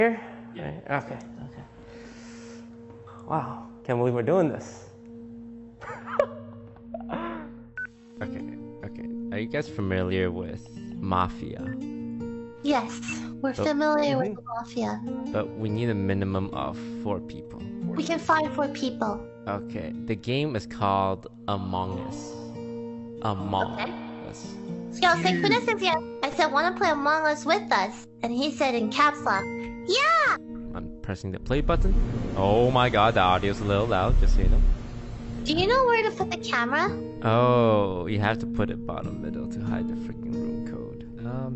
Here? Yeah. Okay. Wow, can't believe we're doing this. Okay. Are you guys familiar with Mafia? Yes, we're familiar with the Mafia. But we need a minimum of 4 people. We can find 4 people. Okay, the game is called Among Us. Among Us. Yo, Synchronous is here. I said, wanna play Among Us with us? And he said in caps lock, yeah! I'm pressing the play button. Oh my god, the audio's a little loud, just so you know. Do you know where to put the camera? Oh, you have to put it bottom middle to hide the freaking room code.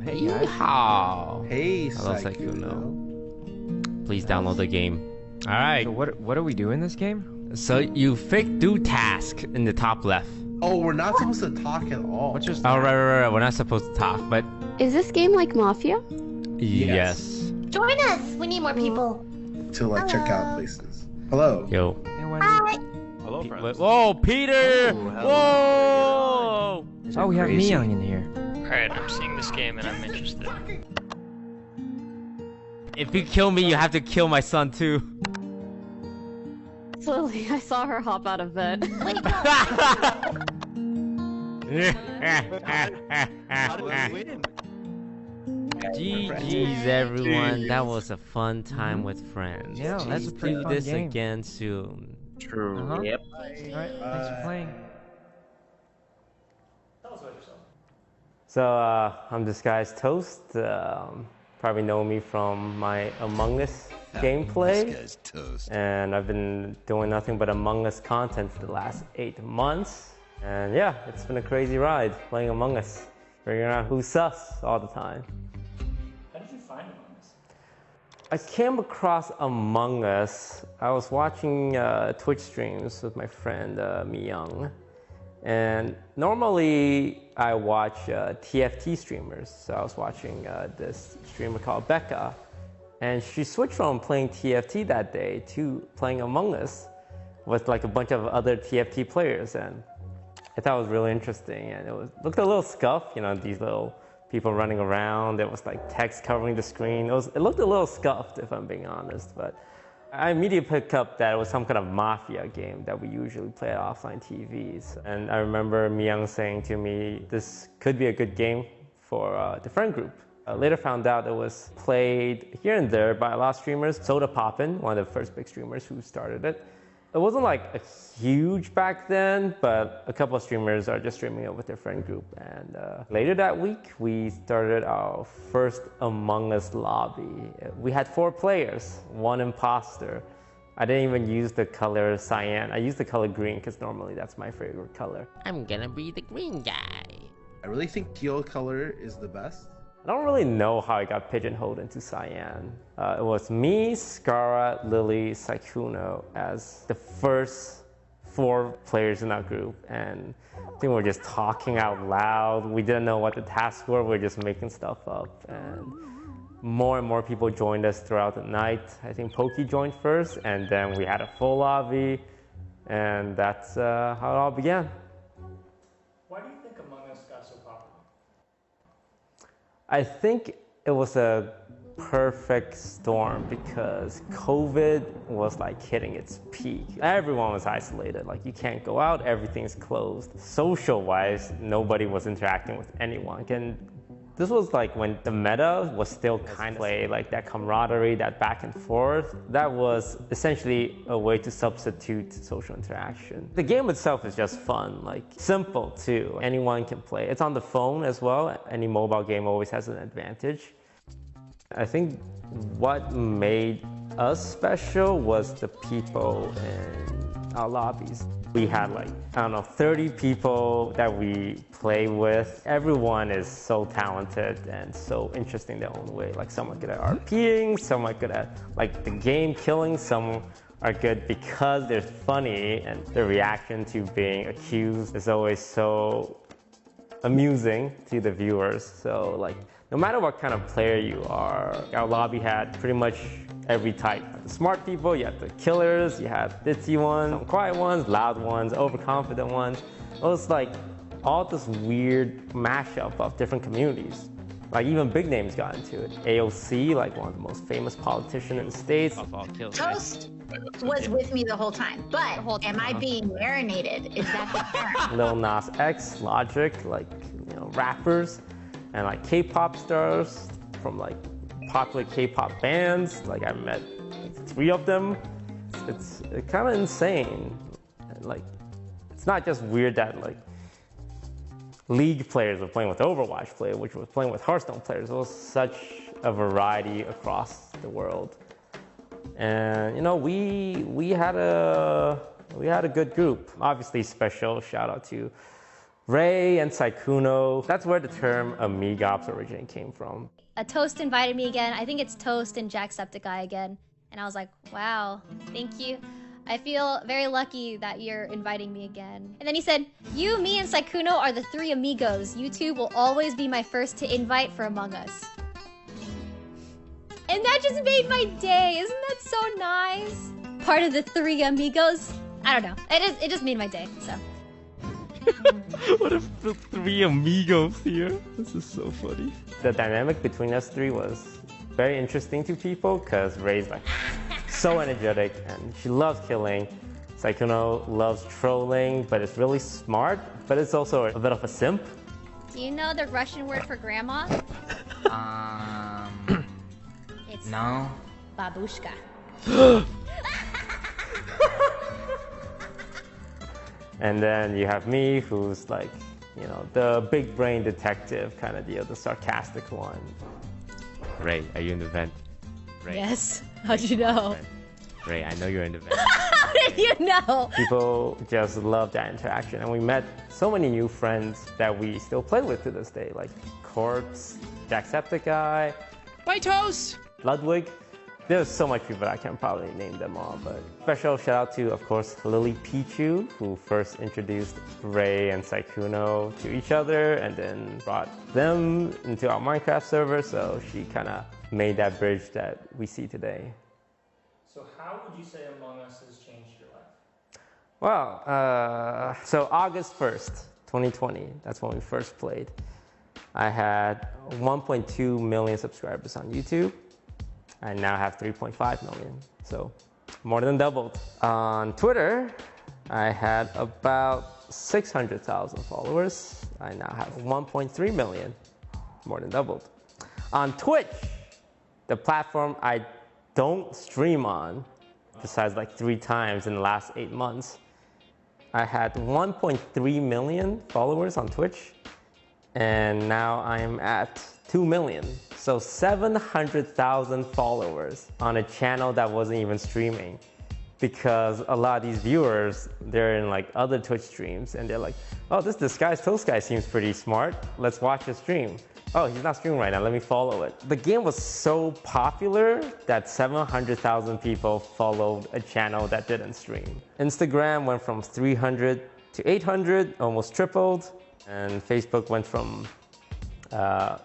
Hey guys. Yeehaw! Hey, hello, Saikuno. Please download the game. Alright. So what do we do in this game? So you do task in the top left. Oh, we're not supposed to talk at all. What's your Oh, right. We're not supposed to talk, but... Is this game like Mafia? Yes. Join us! We need more people. To like check out places. Hello. Yo. Hi! Hello, friends. Whoa, Peter! Oh, Whoa! Oh, we have Miyoung in here. Alright, I'm seeing this game and I'm interested. If you kill me, you have to kill my son too. Lily, I saw her hop out of bed. Wait, no. GG's everyone, that was a fun time with friends. Yeah, that's a pretty do fun this game. again soon. True. Yep. Alright, thanks for playing. So, I'm disguisedToast. Probably know me from my Among Us gameplay. disguisedToast. And I've been doing nothing but Among Us content for the last 8 months. And yeah, it's been a crazy ride playing Among Us. Figuring out who's sus all the time. How did you find Among Us? I came across Among Us. I was watching Twitch streams with my friend Miyoung. And normally I watch TFT streamers. So I was watching this streamer called Becca. And she switched from playing TFT that day to playing Among Us with like a bunch of other TFT players. And I thought it was really interesting. And it looked a little scuffed, you know, these little people running around. There was like text covering the screen. It looked a little scuffed, if I'm being honest. But I immediately picked up that it was some kind of Mafia game that we usually play at offline TVs. And I remember Miyoung saying to me, this could be a good game for the friend group. I later found out it was played here and there by a lot of streamers. Soda Poppin', one of the first big streamers who started it. It wasn't like a huge back then, but a couple of streamers are just streaming it with their friend group. And later that week, we started our first Among Us lobby. We had 4 players, 1 imposter. I didn't even use the color cyan. I used the color green because normally that's my favorite color. I'm gonna be the green guy. I really think teal color is the best. I don't really know how I got pigeonholed into cyan. It was me, Skara, Lily, Saikuno as the first 4 players in our group. And I think we were just talking out loud. We didn't know what the tasks were. We were just making stuff up. And more people joined us throughout the night. I think Pokey joined first, and then we had a full lobby. And that's how it all began. Why do you think Among Us got so popular? I think it was a perfect storm because COVID was like hitting its peak. Everyone was isolated, like you can't go out, everything's closed. Social-wise, nobody was interacting with anyone. And this was like when the meta was still kind of like that camaraderie, that back and forth. That was essentially a way to substitute social interaction. The game itself is just fun, like simple too. Anyone can play. It's on the phone as well. Any mobile game always has an advantage. I think what made us special was the people in our lobbies. We had like, I don't know, 30 people that we play with. Everyone is so talented and so interesting their own way. Like some are good at RPing, some are good at like the game killing, some are good because they're funny and the reaction to being accused is always so amusing to the viewers. So like, no matter what kind of player you are, our lobby had pretty much every type. The smart people, you had the killers, you had ditzy ones, some quiet ones, loud ones, overconfident ones. It was like all this weird mashup of different communities. Like even big names got into it. AOC, like one of the most famous politicians in the States. Toast was with me the whole time, but am I being marinated? Is that the term? Lil Nas X, Logic, like, you know, rappers, and like K-pop stars from like popular K-pop bands. Like I met 3 of them. It's kind of insane. Like, it's not just weird that like League players were playing with Overwatch players, which was playing with Hearthstone players. It was such a variety across the world. And you know, we had a good group. Obviously, special shout out to Ray and Saikuno. That's where the term Amigops originally came from. Toast invited me again. I think it's Toast and Jacksepticeye again. And I was like, wow, thank you. I feel very lucky that you're inviting me again. And then he said, you, me, and Saikuno are the 3 amigos. You two will always be my first to invite for Among Us. And that just made my day. Isn't that so nice? Part of the 3 amigos. I don't know. It just made my day, so. What if the 3 amigos here? This is so funny. The dynamic between us 3 was very interesting to people because Ray's like so energetic and she loves killing. Saikuno loves trolling, but it's really smart, but it's also a bit of a simp. Do you know the Russian word for grandma? It's no. Babushka. And then you have me, who's like, you know, the big brain detective kind of deal, the sarcastic one. Ray, are you in the vent? Ray. Yes. How'd you know? Ray, I know you're in the vent. How did you know? People just love that interaction, and we met so many new friends that we still play with to this day, like Corpse, Jacksepticeye, Bye, Toast! Ludwig. There's so much people I can't probably name them all, but special shout out to, of course, Lily Pichu, who first introduced Ray and Saikuno to each other and then brought them into our Minecraft server, so she kind of made that bridge that we see today. So how would you say Among Us has changed your life? Well, so August 1st, 2020, that's when we first played. I had 1.2 million subscribers on YouTube. I now have 3.5 million, so more than doubled. On Twitter, I had about 600,000 followers. I now have 1.3 million, more than doubled. On Twitch, the platform I don't stream on, besides like 3 times in the last 8 months, I had 1.3 million followers on Twitch, and now I'm at 2 million. So 700,000 followers on a channel that wasn't even streaming, because a lot of these viewers, they're in like other Twitch streams and they're like, oh, this disguised guy seems pretty smart. Let's watch his stream. Oh, he's not streaming right now. Let me follow it. The game was so popular that 700,000 people followed a channel that didn't stream. Instagram went from 300 to 800, almost tripled. And Facebook went from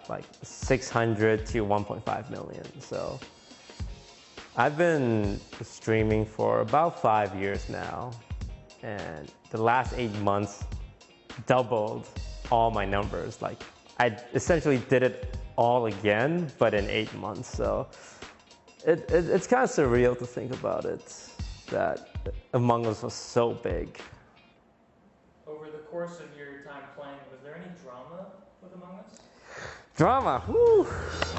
like 600 to 1.5 million. So I've been streaming for about 5 years now, and the last 8 months doubled all my numbers. Like I essentially did it all again, but in 8 months. So it's kind of surreal to think about it, that Among Us was so big. Over the course of your time playing, was there any drama with Among Us? Drama, woo!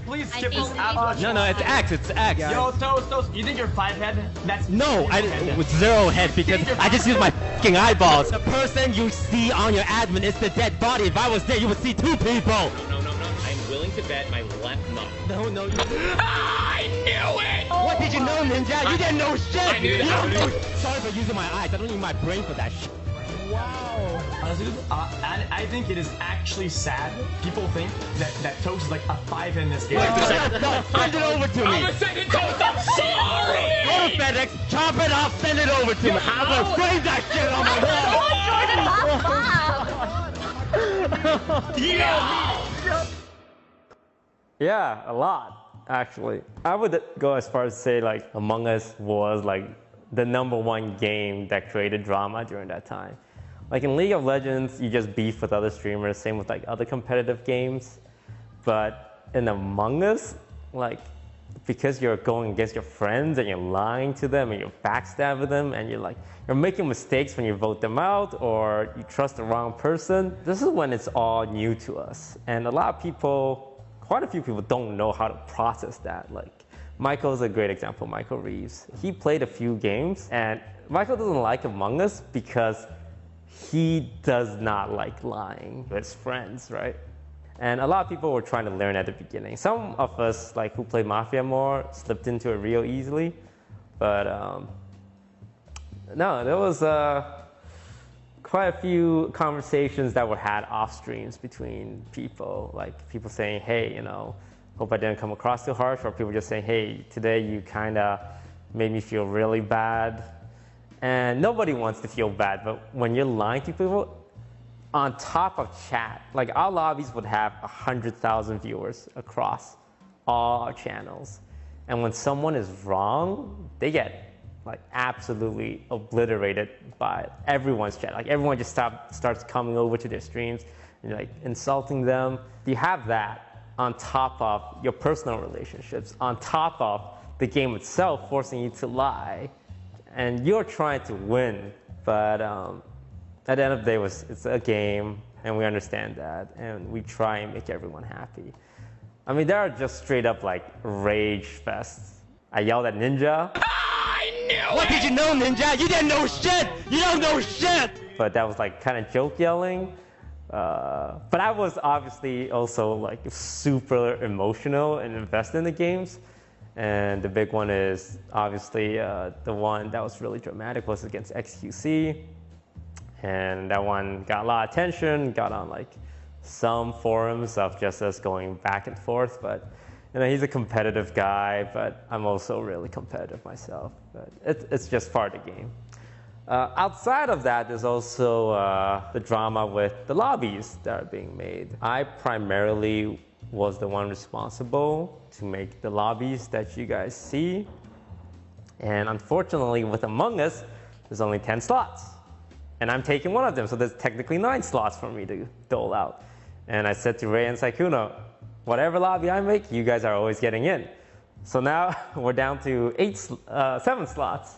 Please skip this No, it's X, it's X. Yo, Toast, you think you're 5 head? That's No, with 0 head because I just use my fucking eyeballs. The person you see on your admin is the dead body. If I was there, you would see 2 people. No. I'm willing to bet my left nut. No. I knew it! What did you know, Ninja? You didn't know shit! I knew that. Sorry for using my eyes. I don't need my brain for that shit. Wow. Honestly, I think it is actually sad. People think that Toast is like a 5 in this game. No, send it over to me. I'm a second Toast, I'm sorry! Go to FedEx, chop it up, send it over to me. I'm gonna frame that shit on my wall. Yeah, a lot, actually. I would go as far as to say like Among Us was like the #1 game that created drama during that time. Like in League of Legends, you just beef with other streamers, same with like other competitive games. But in Among Us, like, because you're going against your friends and you're lying to them and you're backstabbing them and you're making mistakes when you vote them out or you trust the wrong person. This is when it's all new to us. And a lot of people, quite a few people don't know how to process that. Like, Michael's a great example, Michael Reeves. He played a few games and Michael doesn't like Among Us because he does not like lying to his friends, right? And a lot of people were trying to learn at the beginning. Some of us, like who played Mafia more, slipped into it real easily. But no, there was quite a few conversations that were had off streams between people. Like people saying, hey, you know, hope I didn't come across too harsh. Or people just saying, hey, today you kind of made me feel really bad. And nobody wants to feel bad, but when you're lying to people, on top of chat, like our lobbies would have 100,000 viewers across all our channels. And when someone is wrong, they get like absolutely obliterated by everyone's chat. Like everyone just starts coming over to their streams and like insulting them. You have that on top of your personal relationships, on top of the game itself forcing you to lie. And you're trying to win, but at the end of the day, it's a game, and we understand that, and we try and make everyone happy. I mean, there are just straight up like rage fests. I yelled at Ninja. I knew What did you know, Ninja? You didn't know shit! You don't know shit! But that was like kind of joke yelling. But I was obviously also like super emotional and invested in the games. And the big one is obviously the one that was really dramatic was against XQC. And that one got a lot of attention, got on like some forums of just us going back and forth. But you know, he's a competitive guy, but I'm also really competitive myself. But it's just part of the game. Outside of that, there's also the drama with the lobbies that are being made. I primarily was the one responsible to make the lobbies that you guys see. And unfortunately, with Among Us, there's only 10 slots. And I'm taking one of them, so there's technically 9 slots for me to dole out. And I said to Ray and Saikuno, whatever lobby I make, you guys are always getting in. So now we're down to 7 slots.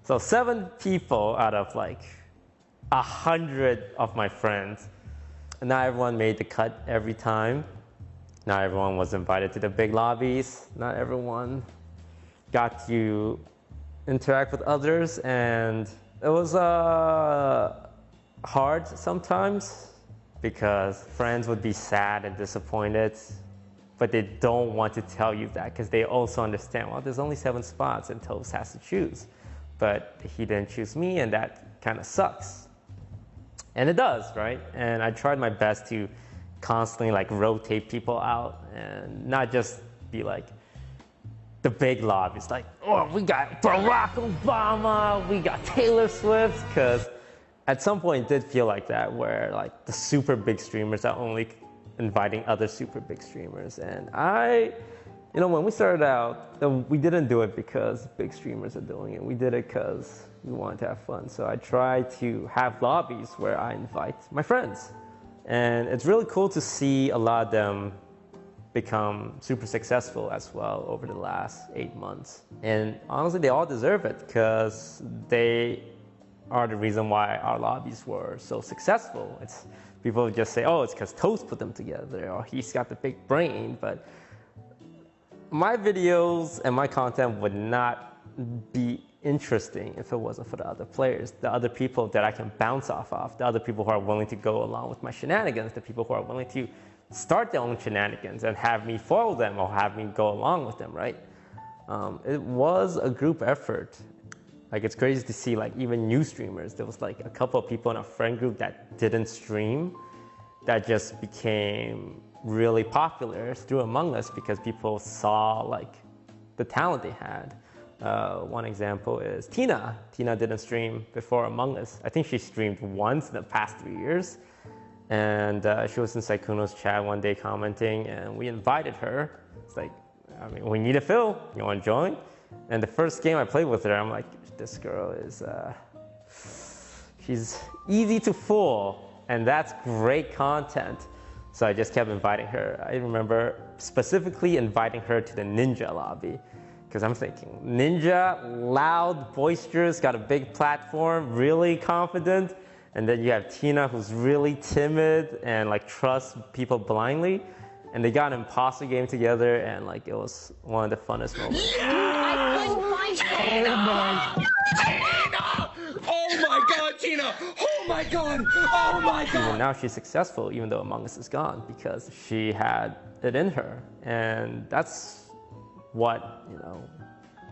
So 7 people out of like 100 of my friends. And not everyone made the cut every time. Not everyone was invited to the big lobbies. Not everyone got to interact with others. And it was hard sometimes because friends would be sad and disappointed, but they don't want to tell you that because they also understand, well, there's only 7 spots and Toast has to choose. But he didn't choose me, and that kind of sucks. And it does, right? And I tried my best to constantly like rotate people out and not just be like the big lobbies, like, oh, we got Barack Obama, we got Taylor Swift, because at some point it did feel like that, where like the super big streamers are only inviting other super big streamers. And you know, when we started out, we didn't do it because big streamers are doing it. We did it because we wanted to have fun. So I try to have lobbies where I invite my friends. And it's really cool to see a lot of them become super successful as well over the last 8 months. And honestly, they all deserve it because they are the reason why our lobbies were so successful. It's people just say, oh, it's because Toast put them together, or he's got the big brain. But my videos and my content would not be interesting if it wasn't for the other players, the other people that I can bounce off of, the other people who are willing to go along with my shenanigans, the people who are willing to start their own shenanigans and have me follow them or have me go along with them, right? It was a group effort. Like, it's crazy to see, like, even new streamers. There was like a couple of people in our friend group that didn't stream that just became really popular through Among Us because people saw like the talent they had. One example is Tina. Tina didn't stream before Among Us. I think she streamed once in the past 3 years. And she was in Saikuno's chat one day commenting, and we invited her. It's like, I mean, we need a fill. You want to join? And the first game I played with her, I'm like, this girl is, she's easy to fool, and that's great content. So I just kept inviting her. I remember specifically inviting her to the ninja lobby. Because I'm thinking, ninja, loud, boisterous, got a big platform, really confident. And then you have Tina, who's really timid and like trusts people blindly. And they got an imposter game together, and like it was one of the funnest moments. I couldn't find Tina! Oh my god, Tina! Oh my god! Oh my god! Even now she's successful, even though Among Us is gone, because she had it in her. And that's what, you know,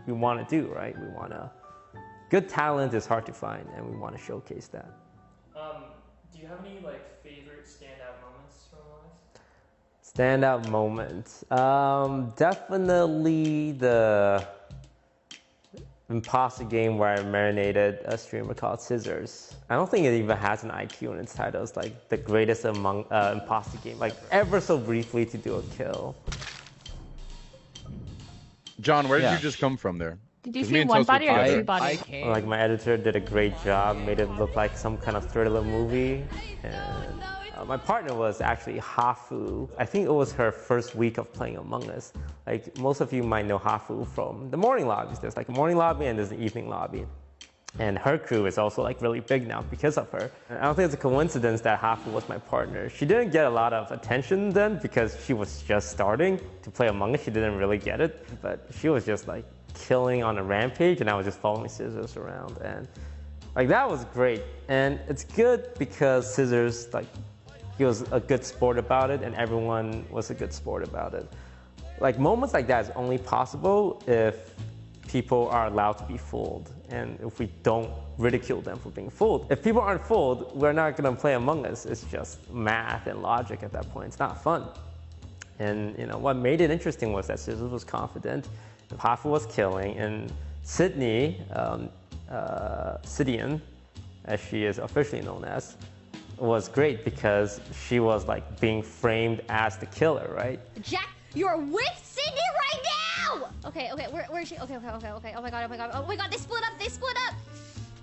we want to do, right? We want to... Good talent is hard to find, and we want to showcase that. Do you have any like favorite standout moments from Among Us? Standout moments. Definitely the imposter game where I marinated a streamer called Scissors. I don't think it even has an IQ in its title. It's like the greatest among imposter game, like ever so briefly to do a kill. John, where did you just come from there? Did you see one body or two bodies? Like my editor did a great job, made it look like some kind of thriller movie. And my partner was actually Hafu. I think it was her first week of playing Among Us. Like most of you might know Hafu from the morning lobbies. There's like a morning lobby and there's an evening lobby. And her crew is also like really big now because of her. And I don't think it's a coincidence that Hafu was my partner. She didn't get a lot of attention then because she was just starting to play Among Us. She didn't really get it, but she was just like killing on a rampage, and I was just following Scissors around, and like that was great. And it's good because Scissors, like, he was a good sport about it, and everyone was a good sport about it. Like moments like that is only possible if people are allowed to be fooled, and if we don't ridicule them for being fooled. If people aren't fooled, we're not gonna play Among Us. It's just math and logic at that point. It's not fun. And you know what made it interesting was that Scissors was confident. Hafu was killing, and Sydney, Sidian, as she is officially known as, was great because she was like being framed as the killer, right? Jack, you're with Sydney right now! Okay, where is she? Okay. Oh my god, they split up!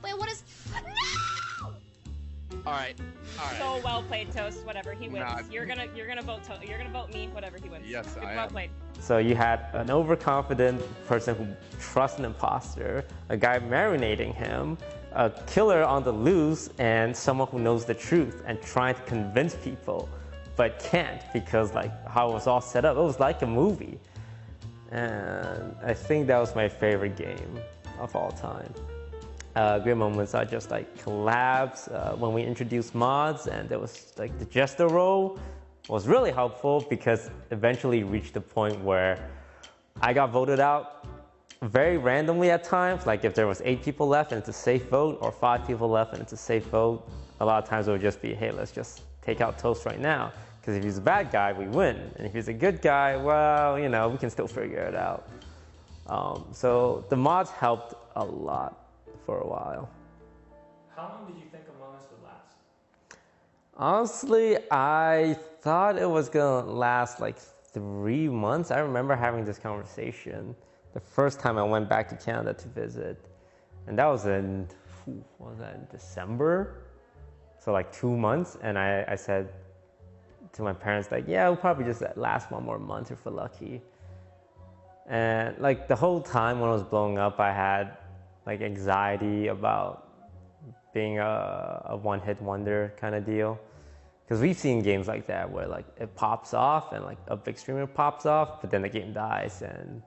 Wait, what is... No! Alright. So well played, Toast. Whatever, he wins. Nah, you're gonna vote me, whatever he wins. Yes, I well am. played. So you had an overconfident person who trusts an imposter, a guy marinating him, a killer on the loose, and someone who knows the truth and trying to convince people, but can't because like how it was all set up. It was like a movie. And I think that was my favorite game of all time. Great moments are just like collabs when we introduced mods, and there was like the Jester role was really helpful because eventually reached the point where I got voted out very randomly at times. Like if there was 8 people left and it's a safe vote, or 5 people left and it's a safe vote, a lot of times it would just be, hey, let's just take out Toast right now. Because if he's a bad guy, we win. And if he's a good guy, well, you know, we can still figure it out. So the mods helped a lot for a while. How long did you think Among Us would last? Honestly, I thought it was gonna last like 3 months. I remember having this conversation the first time I went back to Canada to visit. And that was in, what was that, in December? So like 2 months. And I said to my parents, like, yeah, it'll probably just last 1 more month if we're lucky. And like the whole time when it was blowing up, I had like anxiety about being a one-hit wonder kind of deal. Because we've seen games like that where like it pops off and like a big streamer pops off, but then the game dies and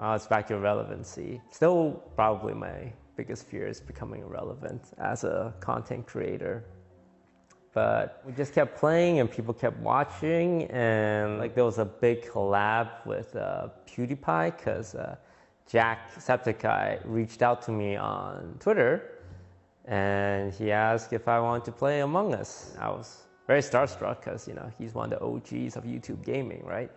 it's back to irrelevancy. Still probably my biggest fear is becoming irrelevant as a content creator. But we just kept playing and people kept watching, and like there was a big collab with PewDiePie because Jacksepticeye reached out to me on Twitter and he asked if I wanted to play Among Us. I was very starstruck because, you know, he's one of the OGs of YouTube gaming, right?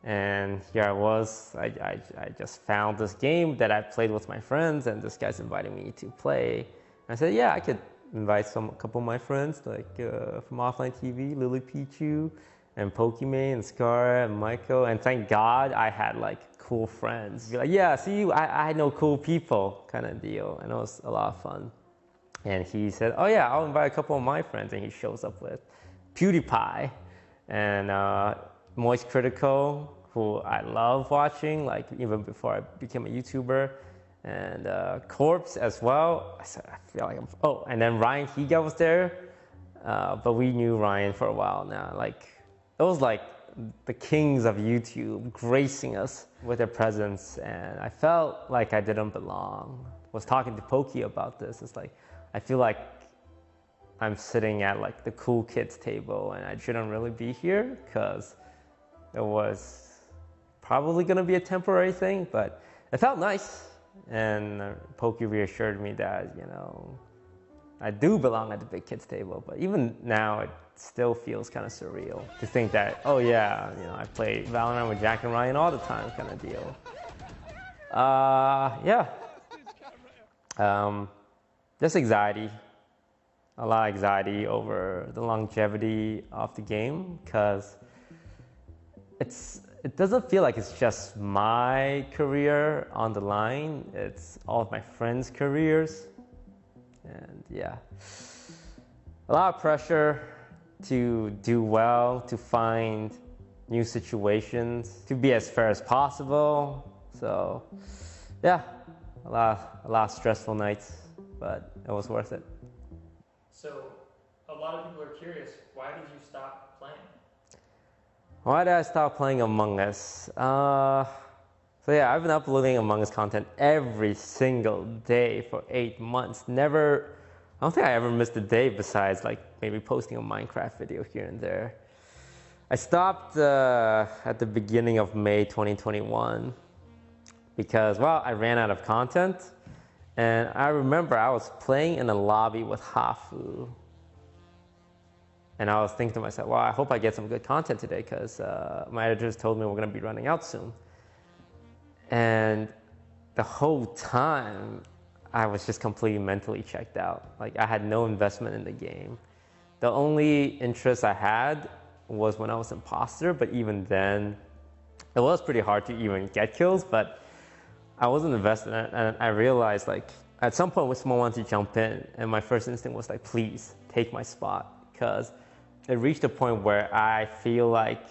And here I was, I just found this game that I played with my friends, and this guy's inviting me to play. And I said, yeah, I could invite a couple of my friends, like from Offline TV, Lily Pichu, and Pokimane, and Scar, and Michael. And thank God I had like cool friends. Be like, yeah, see, I know cool people kind of deal. And it was a lot of fun. And he said, oh yeah, I'll invite a couple of my friends. And he shows up with PewDiePie. and Moist Critical, who I love watching, like even before I became a YouTuber, and Corpse as well. I feel like and then Ryan Higa was there, but we knew Ryan for a while now. Like it was like the kings of YouTube gracing us with their presence, and I felt like I didn't belong. I was talking to Pokey about this. It's like I feel like I'm sitting at like the cool kids table, and I shouldn't really be here because it was probably gonna be a temporary thing, but it felt nice. And Pokey reassured me that, you know, I do belong at the big kids table, but even now it still feels kind of surreal to think that, oh yeah, you know, I play Valorant with Jack and Ryan all the time kind of deal. Yeah. Just anxiety. A lot of anxiety over the longevity of the game, because it doesn't feel like it's just my career on the line. It's all of my friends' careers. And yeah, a lot of pressure to do well, to find new situations, to be as fair as possible. So yeah, a lot of stressful nights, but it was worth it. So a lot of people are curious, why did you stop playing? Why did I stop playing Among Us? So yeah, I've been uploading Among Us content every single day for 8 months. I don't think I ever missed a day besides like maybe posting a Minecraft video here and there. I stopped at the beginning of May 2021 because, well, I ran out of content. And I remember I was playing in a lobby with Hafu. And I was thinking to myself, well, I hope I get some good content today because my editors told me we're going to be running out soon. And the whole time, I was just completely mentally checked out. Like, I had no investment in the game. The only interest I had was when I was imposter, but even then, it was pretty hard to even get kills, but I wasn't invested in it, and I realized, like, at some point, someone wanted to jump in, and my first instinct was like, please, take my spot, because it reached a point where I feel like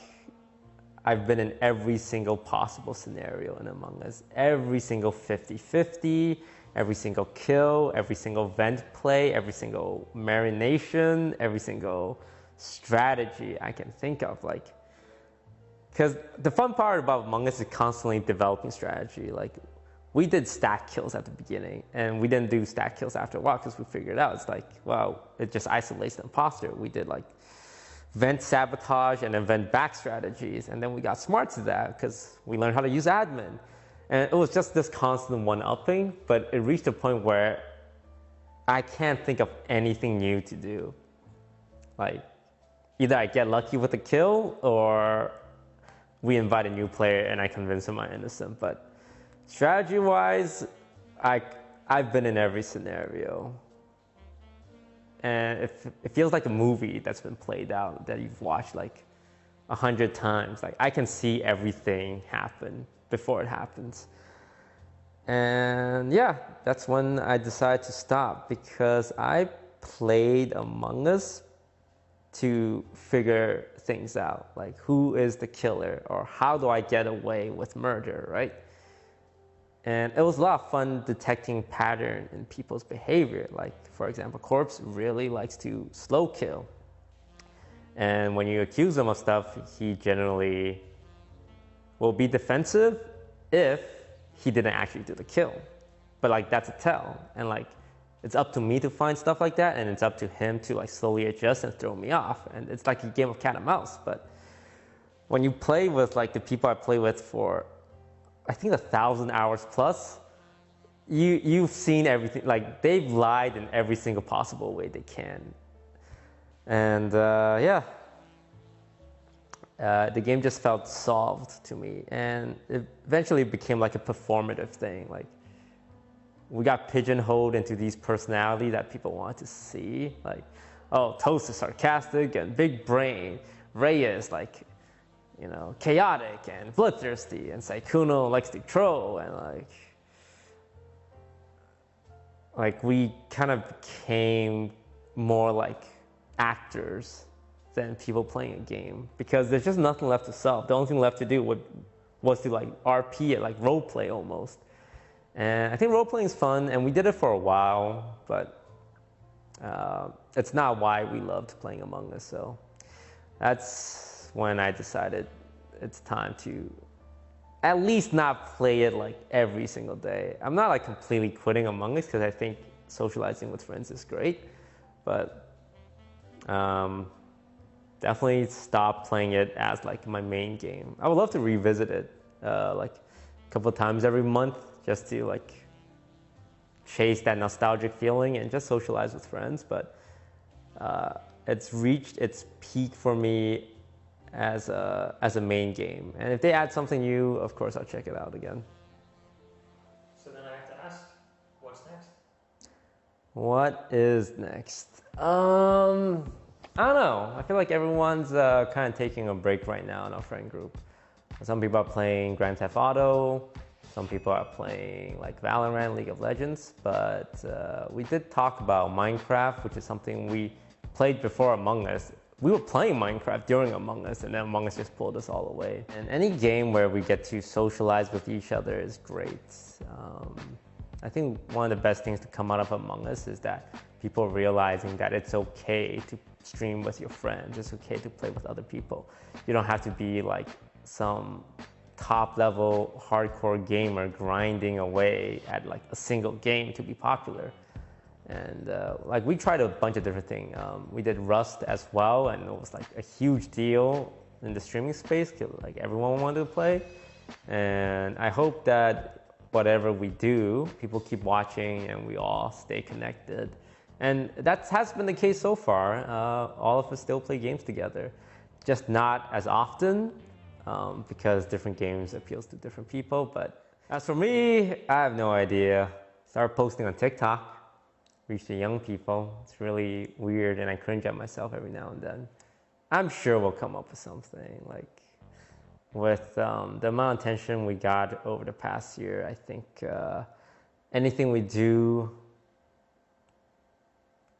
I've been in every single possible scenario in Among Us. Every single 50-50, every single kill, every single vent play, every single marination, every single strategy I can think of. Like, because the fun part about Among Us is constantly developing strategy. Like, we did stack kills at the beginning, and we didn't do stack kills after a while because we figured out it's like, well, it just isolates the imposter. We did like vent sabotage and then vent back strategies, and then we got smart to that because we learned how to use admin. And it was just this constant one-upping, but it reached a point where I can't think of anything new to do. Like, either I get lucky with a kill, or we invite a new player and I convince him I'm innocent. But strategy-wise, I've been in every scenario. And it feels like a movie that's been played out, that you've watched like 100 times. Like, I can see everything happen before it happens. And yeah, that's when I decided to stop, because I played Among Us to figure things out. Like, who is the killer, or how do I get away with murder, right? And it was a lot of fun detecting pattern in people's behavior. Like, for example, Corpse really likes to slow kill. And when you accuse him of stuff, he generally will be defensive if he didn't actually do the kill. But like, that's a tell. And like, it's up to me to find stuff like that, and it's up to him to like slowly adjust and throw me off. And it's like a game of cat and mouse. But when you play with like the people I play with for, I think 1,000 hours plus, you've seen everything. Like, they've lied in every single possible way they can. And yeah, the game just felt solved to me, and it eventually became like a performative thing. Like, we got pigeonholed into these personalities that people wanted to see. Like, oh, Toast is sarcastic and big brain. Ray is like, you know, chaotic and bloodthirsty, and Saikuno likes to troll, and like we kind of became more like actors than people playing a game because there's just nothing left to solve. The only thing left to do was to like RP it, like role play almost. And I think role playing is fun, and we did it for a while, but it's not why we loved playing Among Us. So that's when I decided it's time to at least not play it like every single day. I'm not like completely quitting Among Us because I think socializing with friends is great, but definitely stop playing it as like my main game. I would love to revisit it like a couple of times every month just to like chase that nostalgic feeling and just socialize with friends, but it's reached its peak for me as a main game. And if they add something new, of course I'll check it out again. So then I have to ask, what's next? What is next? I don't know. I feel like everyone's kind of taking a break right now in our friend group. Some people are playing Grand Theft Auto. Some people are playing like Valorant, League of Legends. But we did talk about Minecraft, which is something we played before Among Us. We were playing Minecraft during Among Us, and then Among Us just pulled us all away. And any game where we get to socialize with each other is great. I think one of the best things to come out of Among Us is that people realizing that it's okay to stream with your friends. It's okay to play with other people. You don't have to be like some top level hardcore gamer grinding away at like a single game to be popular. And like we tried a bunch of different things. We did Rust as well, and it was like a huge deal in the streaming space because like everyone wanted to play. And I hope that whatever we do, people keep watching and we all stay connected. And that has been the case so far. All of us still play games together, just not as often because different games appeals to different people. But as for me, I have no idea. Start posting on TikTok, reach the young people. It's really weird and I cringe at myself every now and then. I'm sure we'll come up with something. Like with the amount of attention we got over the past year, I think anything we do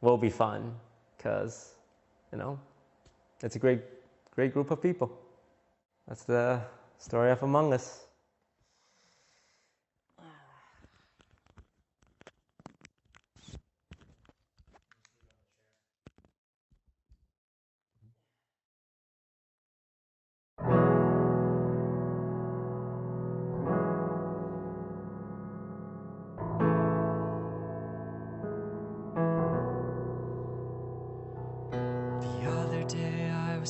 will be fun because, you know, it's a great group of people. That's the story of Among Us.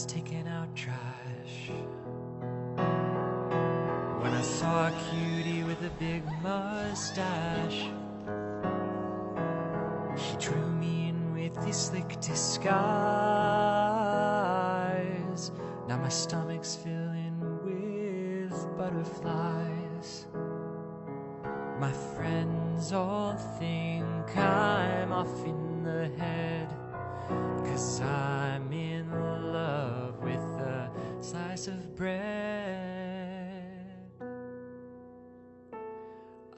Taking out trash when I saw a cutie with a big mustache. He drew me in with his slick disguise. Now my stomach's filling with butterflies. My friends all think I'm off in the head, 'cause I'm in love with a slice of bread.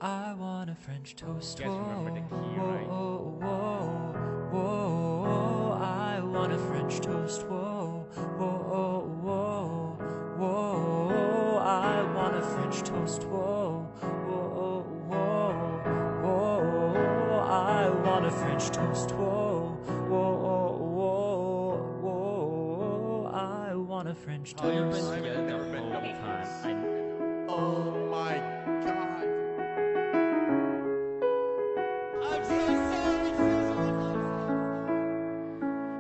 I want a French toast. You guys remember the key, right? Whoa, whoa, whoa. I want a French toast. Whoa, whoa, whoa, whoa. I want a French toast. Whoa, whoa, whoa, whoa. I want a French toast. Whoa, whoa, whoa. I want a French toast. Oh, you've been together the whole time. Oh my god. I'm so sorry.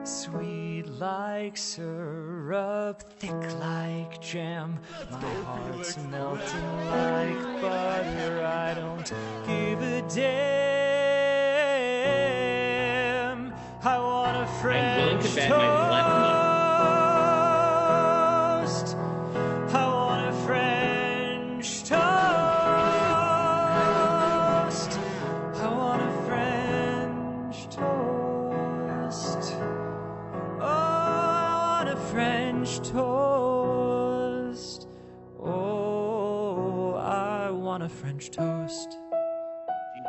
Sweet like syrup, thick like jam. My heart's melting like butter. I don't give a damn. I want a French willing to bet my left knee. toast. I want a French toast. I want a French toast. Oh, I want a French toast. Oh, I want a French toast.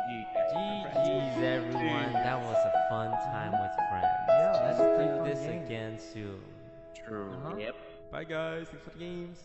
GG's everyone. That was a fun time with friends. Yeah, let's do this again soon. True. Yep. Bye guys. Thanks for the games.